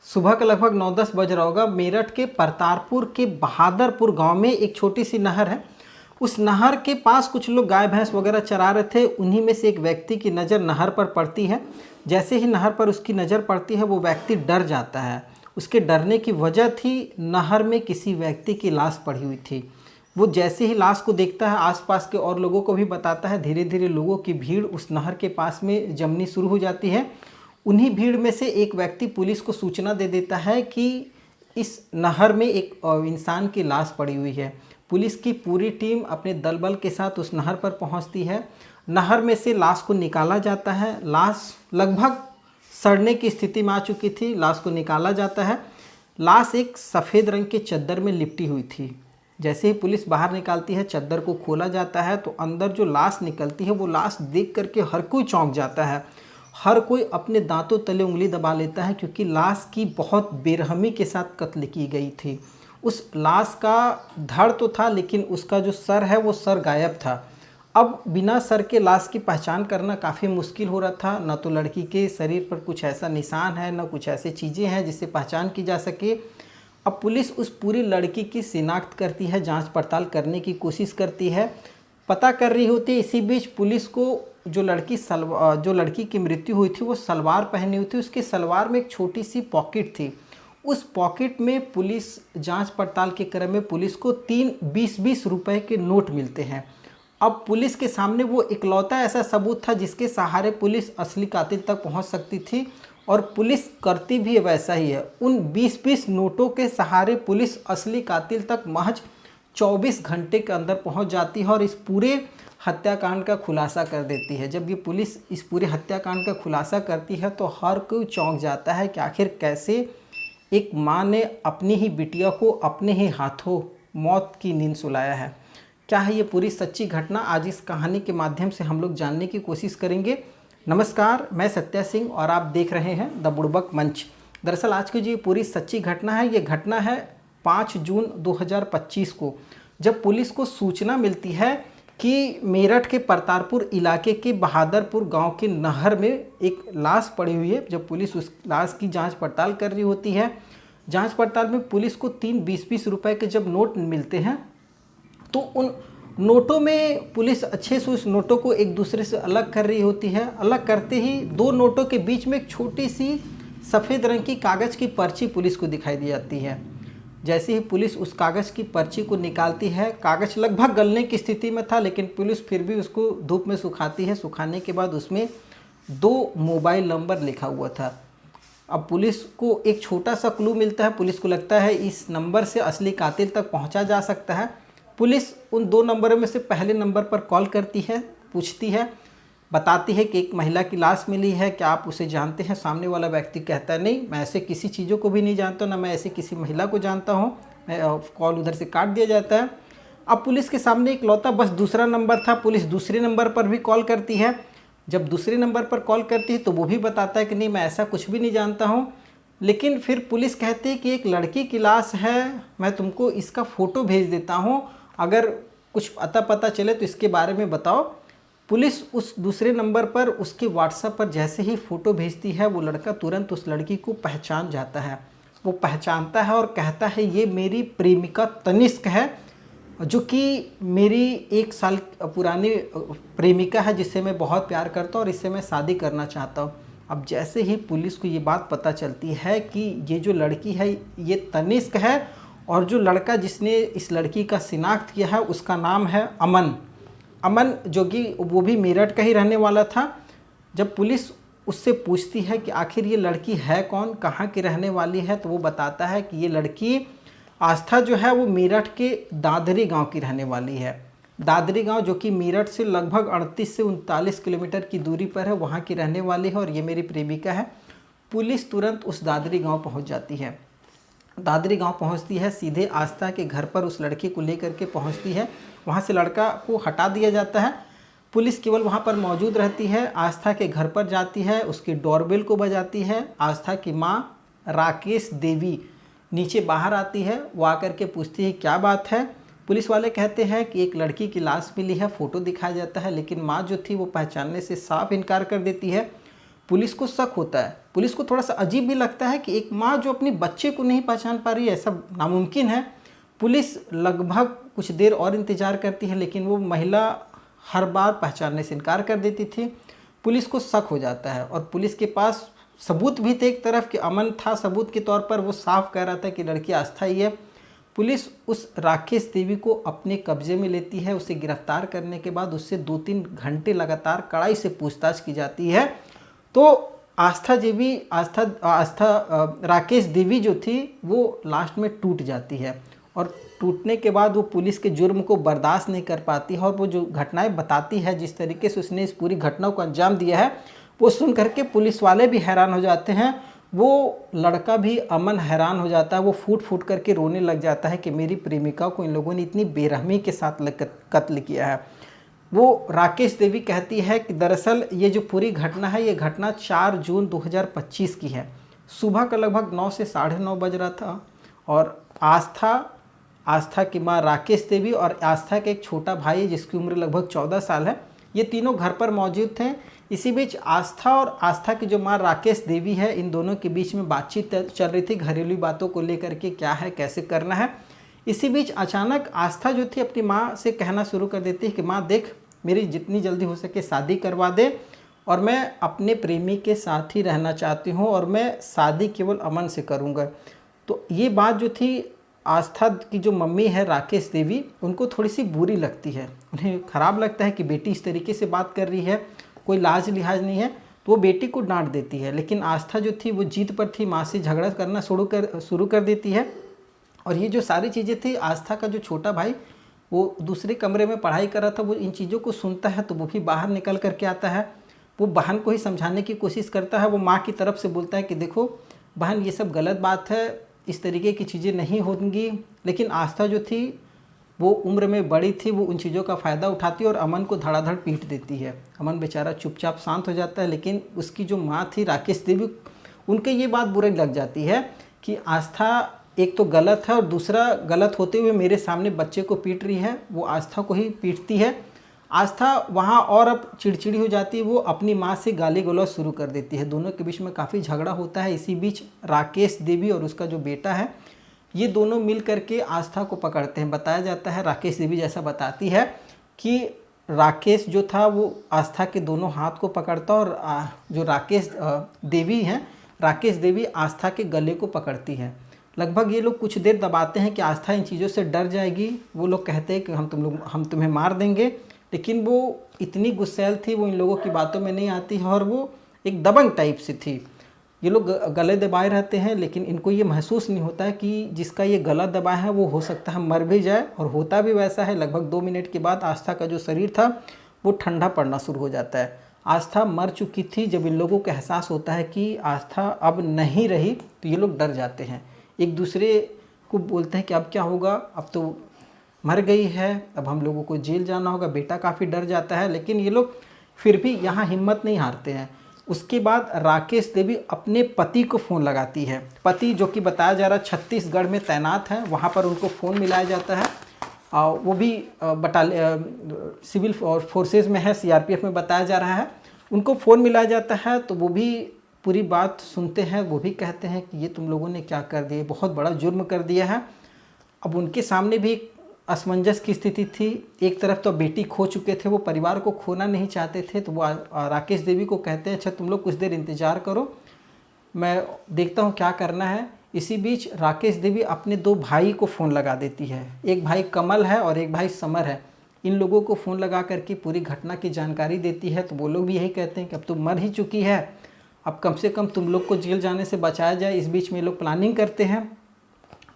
सुबह का लगभग 9-10 बज रहा होगा। मेरठ के परतारपुर के बहादुरपुर गांव में एक छोटी सी नहर है। उस नहर के पास कुछ लोग गाय भैंस वगैरह चरा रहे थे। उन्हीं में से एक व्यक्ति की नज़र नहर पर पड़ती है। जैसे ही नहर पर उसकी नज़र पड़ती है वो व्यक्ति डर जाता है। उसके डरने की वजह थी नहर में किसी व्यक्ति की लाश पड़ी हुई थी। वो जैसे ही लाश को देखता है आसपास के और लोगों को भी बताता है। धीरे धीरे लोगों की भीड़ उस नहर के पास में जमनी शुरू हो जाती है। उन्हीं भीड़ में से एक व्यक्ति पुलिस को सूचना दे देता है कि इस नहर में एक इंसान की लाश पड़ी हुई है। पुलिस की पूरी टीम अपने दल बल के साथ उस नहर पर पहुंचती है। नहर में से लाश को निकाला जाता है। लाश लगभग सड़ने की स्थिति में आ चुकी थी। लाश को निकाला जाता है। लाश एक सफ़ेद रंग के चद्दर में लिपटी हुई थी। जैसे ही पुलिस बाहर निकालती है, चद्दर को खोला जाता है तो अंदर जो लाश निकलती है वो लाश देख करके हर कोई चौंक जाता है। हर कोई अपने दांतों तले उंगली दबा लेता है, क्योंकि लाश की बहुत बेरहमी के साथ कत्ल की गई थी। उस लाश का धड़ तो था, लेकिन उसका जो सर है वो सर गायब था। अब बिना सर के लाश की पहचान करना काफ़ी मुश्किल हो रहा था। न तो लड़की के शरीर पर कुछ ऐसा निशान है, न कुछ ऐसी चीज़ें हैं जिससे पहचान की जा सके। अब पुलिस उस पूरी लड़की की शिनाख्त करती है, जांच पड़ताल करने की कोशिश करती है, पता कर रही होती है। इसी बीच पुलिस को जो लड़की की मृत्यु हुई थी वो सलवार पहनी हुई थी। उसके सलवार में एक छोटी सी पॉकेट थी। उस पॉकेट में पुलिस जांच पड़ताल के क्रम में पुलिस को 3 20-20 रुपए के नोट मिलते हैं। अब पुलिस के सामने वो इकलौता ऐसा सबूत था जिसके सहारे पुलिस असली कातिल तक पहुंच सकती थी, और पुलिस करती भी वैसा ही है। उन 20-20 नोटों के सहारे पुलिस असली कातिल तक महज 24 घंटे के अंदर पहुंच जाती है और इस पूरे हत्याकांड का खुलासा कर देती है। जब ये पुलिस इस पूरे हत्याकांड का खुलासा करती है तो हर कोई चौंक जाता है कि आखिर कैसे एक माँ ने अपनी ही बिटिया को अपने ही हाथों मौत की नींद सुलाया है। क्या है ये पूरी सच्ची घटना? आज इस कहानी के माध्यम से हम लोग जानने की कोशिश करेंगे। नमस्कार, मैं सत्या सिंह और आप देख रहे हैं द बुड़बक मंच। दरअसल आज की जो ये पूरी सच्ची घटना है, ये घटना है 5 जून 2025 को, जब पुलिस को सूचना मिलती है कि मेरठ के परतारपुर इलाके के बहादुरपुर गांव के नहर में एक लाश पड़ी हुई है। जब पुलिस उस लाश की जांच पड़ताल कर रही होती है, जांच पड़ताल में पुलिस को 3 20-20 रुपए के जब नोट मिलते हैं तो उन नोटों में पुलिस अच्छे से उस नोटों को एक दूसरे से अलग कर रही होती है। अलग करते ही 2 नोटों के बीच में एक छोटी सी सफ़ेद रंग की कागज़ की पर्ची पुलिस को दिखाई दी जाती है। जैसे ही पुलिस उस कागज़ की पर्ची को निकालती है, कागज़ लगभग गलने की स्थिति में था, लेकिन पुलिस फिर भी उसको धूप में सुखाती है। सुखाने के बाद उसमें 2 मोबाइल नंबर लिखा हुआ था। अब पुलिस को एक छोटा सा क्लू मिलता है। पुलिस को लगता है इस नंबर से असली कातिल तक पहुंचा जा सकता है। पुलिस उन 2 नंबरों में से पहले नंबर पर कॉल करती है, पूछती है, बताती है कि एक महिला की लाश मिली है, क्या आप उसे जानते हैं? सामने वाला व्यक्ति कहता है, नहीं, मैं ऐसे किसी चीज़ों को भी नहीं जानता, ना मैं ऐसे किसी महिला को जानता हूँ। कॉल उधर से काट दिया जाता है। अब पुलिस के सामने इकलौता बस दूसरा नंबर था। पुलिस दूसरे नंबर पर भी कॉल करती है। जब दूसरे नंबर पर कॉल करती है तो वो भी बताता है कि नहीं, मैं ऐसा कुछ भी नहीं जानता हूँ। लेकिन फिर पुलिस कहती है कि एक लड़की की लाश है, मैं तुमको इसका फ़ोटो भेज देता हूँ, अगर कुछ अता पता चले तो इसके बारे में बताओ। पुलिस उस दूसरे नंबर पर उसके व्हाट्सएप पर जैसे ही फ़ोटो भेजती है, वो लड़का तुरंत उस लड़की को पहचान जाता है। वो पहचानता है और कहता है, ये मेरी प्रेमिका तनिष्क है, जो कि मेरी 1 साल पुरानी प्रेमिका है, जिससे मैं बहुत प्यार करता हूँ और इससे मैं शादी करना चाहता हूँ। अब जैसे ही पुलिस को ये बात पता चलती है कि ये जो लड़की है ये तनिष्क है, और जो लड़का जिसने इस लड़की का शिनाख्त किया है उसका नाम है अमन, जो कि वो भी मेरठ का ही रहने वाला था। जब पुलिस उससे पूछती है कि आखिर ये लड़की है कौन, कहाँ की रहने वाली है, तो वो बताता है कि ये लड़की आस्था जो है वो मेरठ के दादरी गांव की रहने वाली है। दादरी गांव जो कि मेरठ से लगभग 38 से 39 किलोमीटर की दूरी पर है, वहाँ की रहने वाली है और ये मेरी प्रेमिका है। पुलिस तुरंत उस दादरी गाँव पहुँच जाती है। दादरी गांव पहुंचती है, सीधे आस्था के घर पर उस लड़की को लेकर के पहुंचती है। वहां से लड़का को हटा दिया जाता है। पुलिस केवल वहां पर मौजूद रहती है। आस्था के घर पर जाती है, उसकी डोरबेल को बजाती है। आस्था की मां राकेश देवी नीचे बाहर आती है। वो आकर के पूछती है, क्या बात है? पुलिस वाले कहते हैं कि एक लड़की की लाश मिली है, फ़ोटो दिखाया जाता है, लेकिन माँ जो थी वो पहचानने से साफ इनकार कर देती है। पुलिस को शक होता है। पुलिस को थोड़ा सा अजीब भी लगता है कि एक माँ जो अपने बच्चे को नहीं पहचान पा रही है, ऐसा नामुमकिन है। पुलिस लगभग कुछ देर और इंतज़ार करती है, लेकिन वो महिला हर बार पहचानने से इनकार कर देती थी। पुलिस को शक हो जाता है और पुलिस के पास सबूत भी थे एक तरफ कि अमन था, सबूत के तौर पर वो साफ कह रहा था कि लड़की आस्था ही है। पुलिस उस राकेश देवी को अपने कब्जे में लेती है। उसे गिरफ्तार करने के बाद उससे 2-3 घंटे लगातार कड़ाई से पूछताछ की जाती है। तो राकेश देवी जो थी वो लास्ट में टूट जाती है और टूटने के बाद वो पुलिस के जुर्म को बर्दाश्त नहीं कर पाती है और वो जो घटनाएं बताती है, जिस तरीके से उसने इस पूरी घटना को अंजाम दिया है, वो सुन करके पुलिस वाले भी हैरान हो जाते हैं। वो लड़का भी अमन हैरान हो जाता है। वो फूट फूट करके रोने लग जाता है कि मेरी प्रेमिका को इन लोगों ने इतनी बेरहमी के साथ कत्ल किया है। वो राकेश देवी कहती है कि दरअसल ये जो पूरी घटना है, ये घटना 4 जून 2025 की है। सुबह का लगभग 9 से 9:30 बज रहा था और आस्था की माँ राकेश देवी और आस्था का एक छोटा भाई जिसकी उम्र लगभग 14 साल है, ये तीनों घर पर मौजूद थे। इसी बीच आस्था और आस्था की जो माँ राकेश देवी है, इन दोनों के बीच में बातचीत चल रही थी घरेलू बातों को लेकर के, क्या है कैसे करना है। इसी बीच अचानक आस्था जो थी अपनी माँ से कहना शुरू कर देती है कि माँ देख, मेरी जितनी जल्दी हो सके शादी करवा दे और मैं अपने प्रेमी के साथ ही रहना चाहती हूँ और मैं शादी केवल अमन से करूँगा। तो ये बात जो थी आस्था की जो मम्मी है राकेश देवी, उनको थोड़ी सी बुरी लगती है। उन्हें ख़राब लगता है कि बेटी इस तरीके से बात कर रही है, कोई लाज लिहाज नहीं है, तो वो बेटी को डांट देती है। लेकिन आस्था जो थी वो जीत पर थी, माँ से झगड़ा करना शुरू कर देती है। और ये जो सारी चीज़ें थी, आस्था का जो छोटा भाई वो दूसरे कमरे में पढ़ाई कर रहा था, वो इन चीज़ों को सुनता है तो वो भी बाहर निकल करके आता है। वो बहन को ही समझाने की कोशिश करता है। वो माँ की तरफ से बोलता है कि देखो बहन, ये सब गलत बात है, इस तरीके की चीज़ें नहीं होंगी। लेकिन आस्था जो थी वो उम्र में बड़ी थी, वो उन चीज़ों का फ़ायदा उठाती है और अमन को धड़ाधड़ पीट देती है। अमन बेचारा चुपचाप शांत हो जाता है, लेकिन उसकी जो माँ थी राकेश देवी, उनके ये बात बुरी लग जाती है कि आस्था एक तो गलत है और दूसरा गलत होते हुए मेरे सामने बच्चे को पीट रही है। वो आस्था को ही पीटती है। आस्था वहाँ और अब चिड़चिड़ी हो जाती है, वो अपनी माँ से गाली गलौज शुरू कर देती है। दोनों के बीच में काफ़ी झगड़ा होता है। इसी बीच राकेश देवी और उसका जो बेटा है, ये दोनों मिल करके आस्था को पकड़ते हैं। बताया जाता है, राकेश देवी जैसा बताती है कि राकेश जो था वो आस्था के दोनों हाथ को पकड़ता और जो राकेश देवी आस्था के गले को पकड़ती है। लगभग ये लोग कुछ देर दबाते हैं कि आस्था इन चीज़ों से डर जाएगी। वो लोग कहते हैं कि हम तुम्हें मार देंगे, लेकिन वो इतनी गुस्सैल थी, वो इन लोगों की बातों में नहीं आती है और वो एक दबंग टाइप से थी। ये लोग गले दबाए रहते हैं, लेकिन इनको ये महसूस नहीं होता है कि जिसका ये गला दबाया है वो हो सकता है मर भी जाए, और होता भी वैसा है। लगभग 2 मिनट के बाद आस्था का जो शरीर था वो ठंडा पड़ना शुरू हो जाता है। आस्था मर चुकी थी। जब इन लोगों को एहसास होता है कि आस्था अब नहीं रही, तो ये लोग डर जाते हैं, एक दूसरे को बोलते हैं कि अब क्या होगा, अब तो मर गई है, अब हम लोगों को जेल जाना होगा। बेटा काफ़ी डर जाता है, लेकिन ये लोग फिर भी यहाँ हिम्मत नहीं हारते हैं। उसके बाद राकेश देवी अपने पति को फ़ोन लगाती है। पति जो कि बताया जा रहा है छत्तीसगढ़ में तैनात है, वहाँ पर उनको फ़ोन मिलाया जाता है। वो भी सिविल फोर्सेज में है, सीआरपीएफ में बताया जा रहा है। उनको फ़ोन मिलाया जाता है तो वो भी पूरी बात सुनते हैं। वो भी कहते हैं कि ये तुम लोगों ने क्या कर दिया, बहुत बड़ा जुर्म कर दिया है। अब उनके सामने भी असमंजस की स्थिति थी। एक तरफ तो बेटी खो चुके थे, वो परिवार को खोना नहीं चाहते थे, तो वो राकेश देवी को कहते हैं अच्छा तुम लोग कुछ देर इंतज़ार करो, मैं देखता हूँ क्या करना है। इसी बीच राकेश देवी अपने 2 भाई को फ़ोन लगा देती है। एक भाई कमल है और एक भाई समर है। इन लोगों को फ़ोन लगा करके पूरी घटना की जानकारी देती है। तो वो लोग भी यही कहते हैं कि अब तो मर ही चुकी है, अब कम से कम तुम लोग को जेल जाने से बचाया जाए। इस बीच में लोग प्लानिंग करते हैं।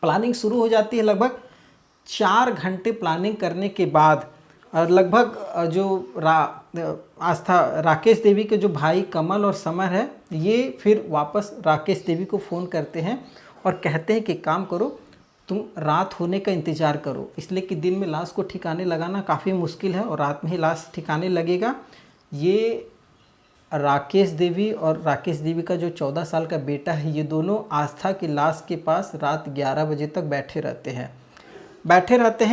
प्लानिंग शुरू हो जाती है। लगभग 4 घंटे प्लानिंग करने के बाद लगभग जो राकेश देवी के जो भाई कमल और समर है, ये फिर वापस राकेश देवी को फ़ोन करते हैं और कहते हैं कि काम करो, तुम रात होने का इंतज़ार करो, इसलिए कि दिन में लाश को ठिकाने लगाना काफ़ी मुश्किल है और रात में ही लाश ठिकाने लगेगा। ये राकेश देवी और राकेश देवी का जो 14 साल का बेटा है, ये दोनों आस्था की लाश के पास रात 11 बजे तक बैठे रहते हैं,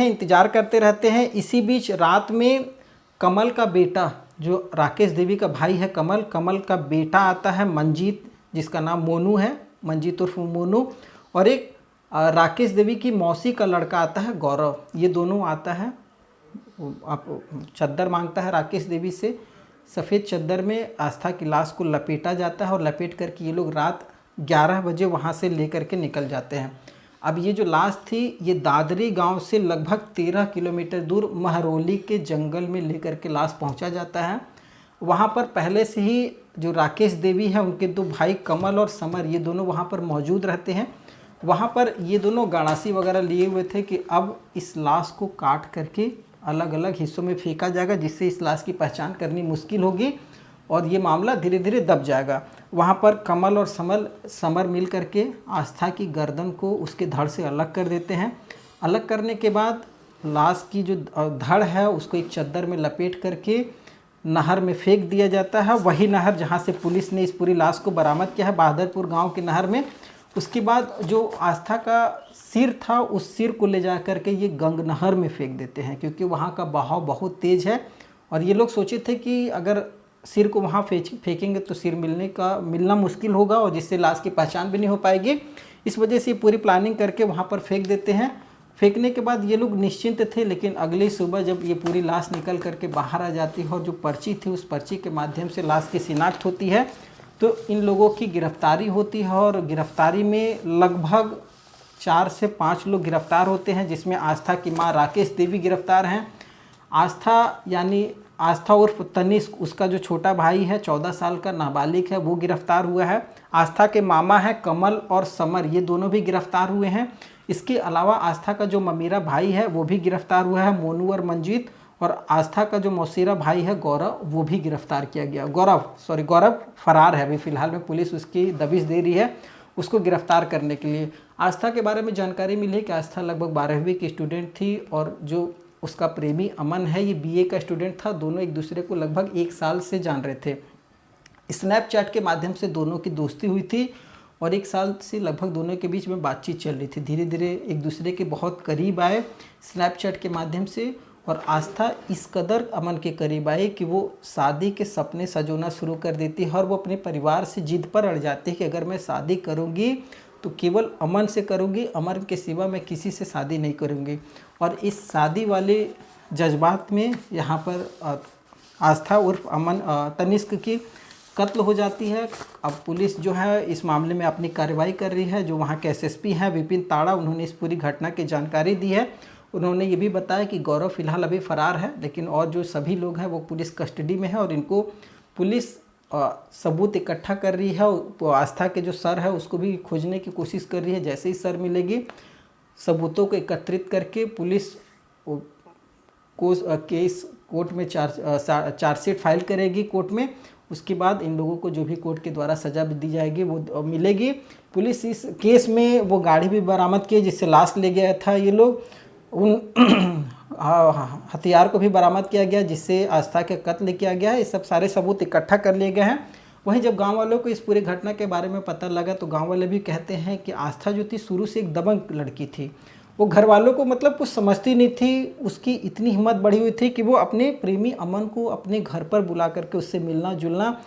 इंतज़ार करते रहते हैं। इसी बीच रात में कमल का बेटा जो राकेश देवी का भाई है कमल, कमल का बेटा आता है मंजीत, जिसका नाम मोनू है, मंजीत उर्फ मोनू, और एक राकेश देवी की मौसी का लड़का आता है गौरव। ये दोनों आता है, आप चद्दर मांगता है राकेश देवी से। सफ़ेद चद्दर में आस्था की लाश को लपेटा जाता है और लपेट करके ये लोग रात 11 बजे वहाँ से लेकर के निकल जाते हैं। अब ये जो लाश थी ये दादरी गांव से लगभग 13 किलोमीटर दूर महरौली के जंगल में लेकर के लाश पहुंचा जाता है। वहाँ पर पहले से ही जो राकेश देवी है उनके दो भाई कमल और समर, ये दोनों वहाँ पर मौजूद रहते हैं। वहाँ पर ये दोनों गड़ासी वगैरह लिए हुए थे कि अब इस लाश को काट करके अलग अलग हिस्सों में फेंका जाएगा, जिससे इस लाश की पहचान करनी मुश्किल होगी और ये मामला धीरे धीरे दब जाएगा। वहाँ पर कमल और समर मिल करके आस्था की गर्दन को उसके धड़ से अलग कर देते हैं। अलग करने के बाद लाश की जो धड़ है उसको एक चद्दर में लपेट करके नहर में फेंक दिया जाता है। वही नहर जहाँ से पुलिस ने इस पूरी लाश को बरामद किया है, बहादुरपुर गाँव की नहर में। उसके बाद जो आस्था का सिर था उस सिर को ले जा कर के ये गंग नहर में फेंक देते हैं, क्योंकि वहाँ का बहाव बहुत तेज़ है और ये लोग सोचे थे कि अगर सिर को वहाँ फेंकेंगे तो सिर मिलना मुश्किल होगा और जिससे लाश की पहचान भी नहीं हो पाएगी। इस वजह से पूरी प्लानिंग करके वहाँ पर फेंक देते हैं। फेंकने के बाद ये लोग निश्चिंत थे, लेकिन अगली सुबह जब ये पूरी लाश निकल करके बाहर आ जाती है और जो पर्ची थी उस पर्ची के माध्यम से लाश की शिनाख्त होती है, तो इन लोगों की गिरफ्तारी होती है और गिरफ्तारी में लगभग 4 से 5 लोग गिरफ्तार होते हैं, जिसमें आस्था की माँ राकेश देवी गिरफ्तार हैं। आस्था यानी आस्था उर्फ तनिष्क, उसका जो छोटा भाई है 14 साल का नाबालिग है, वो गिरफ्तार हुआ है। आस्था के मामा हैं कमल और समर, ये दोनों भी गिरफ्तार हुए हैं। इसके अलावा आस्था का जो ममीरा भाई है वो भी गिरफ्तार हुआ है, मोनू और मंजीत, और आस्था का जो मौसेरा भाई है गौरव, वो भी गिरफ्तार किया गया। गौरव फरार है, अभी फ़िलहाल में पुलिस उसकी दबिश दे रही है उसको गिरफ्तार करने के लिए। आस्था के बारे में जानकारी मिली है कि आस्था लगभग 12वीं की स्टूडेंट थी और जो उसका प्रेमी अमन है ये बीए का स्टूडेंट था। दोनों एक दूसरे को लगभग 1 साल से जान रहे थे। स्नैपचैट के माध्यम से दोनों की दोस्ती हुई थी और 1 साल से लगभग दोनों के बीच में बातचीत चल रही थी। धीरे धीरे एक दूसरे के बहुत करीब आए स्नैपचैट के माध्यम से, और आस्था इस कदर अमन के करीब आई कि वो शादी के सपने सजोना शुरू कर देती है और वो अपने परिवार से जिद पर अड़ जाती है कि अगर मैं शादी करूँगी तो केवल अमन से करूँगी, अमन के सिवा मैं किसी से शादी नहीं करूँगी। और इस शादी वाले जज्बात में यहाँ पर आस्था उर्फ अमन तनिष्क की कत्ल हो जाती है। अब पुलिस जो है इस मामले में अपनी कार्रवाई कर रही है। जो वहाँ के एसएसपी हैं विपिन ताड़ा, उन्होंने इस पूरी घटना की जानकारी दी है। उन्होंने ये भी बताया कि गौरव फिलहाल अभी फ़रार है, लेकिन और जो सभी लोग हैं वो पुलिस कस्टडी में है और इनको पुलिस सबूत इकट्ठा कर रही है। आस्था के जो सर है उसको भी खोजने की कोशिश कर रही है। जैसे ही सर मिलेगी सबूतों को एकत्रित करके पुलिस केस कोर्ट में चार्जशीट फाइल करेगी कोर्ट में। उसके बाद इन लोगों को जो भी कोर्ट के द्वारा सज़ा दी जाएगी वो मिलेगी। पुलिस इस केस में वो गाड़ी भी बरामद की जिससे लाश ले गया था ये लोग, उन हथियार को भी बरामद किया गया जिससे आस्था के कत्ल किया गया है। ये सब सारे सबूत इकट्ठा कर लिए गए हैं। वहीं जब गांव वालों को इस पूरी घटना के बारे में पता लगा तो गांव वाले भी कहते हैं कि आस्था जो थी शुरू से एक दबंग लड़की थी। वो घर वालों को मतलब कुछ समझती नहीं थी। उसकी इतनी हिम्मत बढ़ी हुई थी कि वो अपने प्रेमी अमन को अपने घर पर बुला करके उससे मिलना जुलना,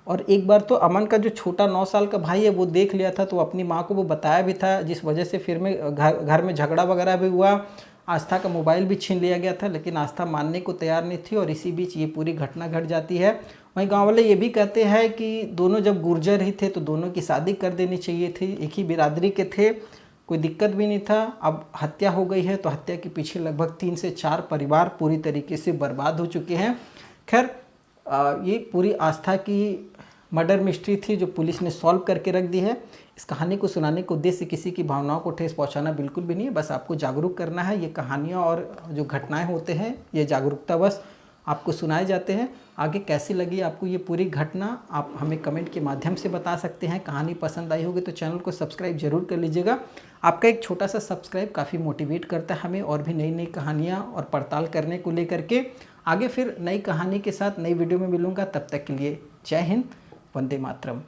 और एक बार तो अमन का जो छोटा 9 साल का भाई है वो देख लिया था तो अपनी माँ को वो बताया भी था, जिस वजह से फिर में घर में झगड़ा वगैरह भी हुआ। आस्था का मोबाइल भी छीन लिया गया था, लेकिन आस्था मानने को तैयार नहीं थी और इसी बीच ये पूरी घटना घट जाती है। वहीं गांव वाले ये भी कहते हैं कि दोनों जब गुर्जर ही थे तो दोनों की शादी कर देनी चाहिए थी, एक ही बिरादरी के थे, कोई दिक्कत भी नहीं था। अब हत्या हो गई है तो हत्या के पीछे लगभग 3 से 4 परिवार पूरी तरीके से बर्बाद हो चुके हैं। खैर ये पूरी आस्था की मर्डर मिस्ट्री थी जो पुलिस ने सॉल्व करके रख दी है। इस कहानी को सुनाने के उद्देश्य से किसी की भावनाओं को ठेस पहुंचाना बिल्कुल भी नहीं है, बस आपको जागरूक करना है। ये कहानियाँ और जो घटनाएं होते हैं ये जागरूकता बस आपको सुनाए जाते हैं। आगे कैसी लगी आपको ये पूरी घटना आप हमें कमेंट के माध्यम से बता सकते हैं। कहानी पसंद आई होगी तो चैनल को सब्सक्राइब जरूर कर लीजिएगा। आपका एक छोटा सा सब्सक्राइब काफ़ी मोटिवेट करता है हमें और भी नई नई कहानियाँ और पड़ताल करने को लेकर के। आगे फिर नई कहानी के साथ नई वीडियो में मिलूँगा, तब तक के लिए जय हिंद, वंदे मातरम।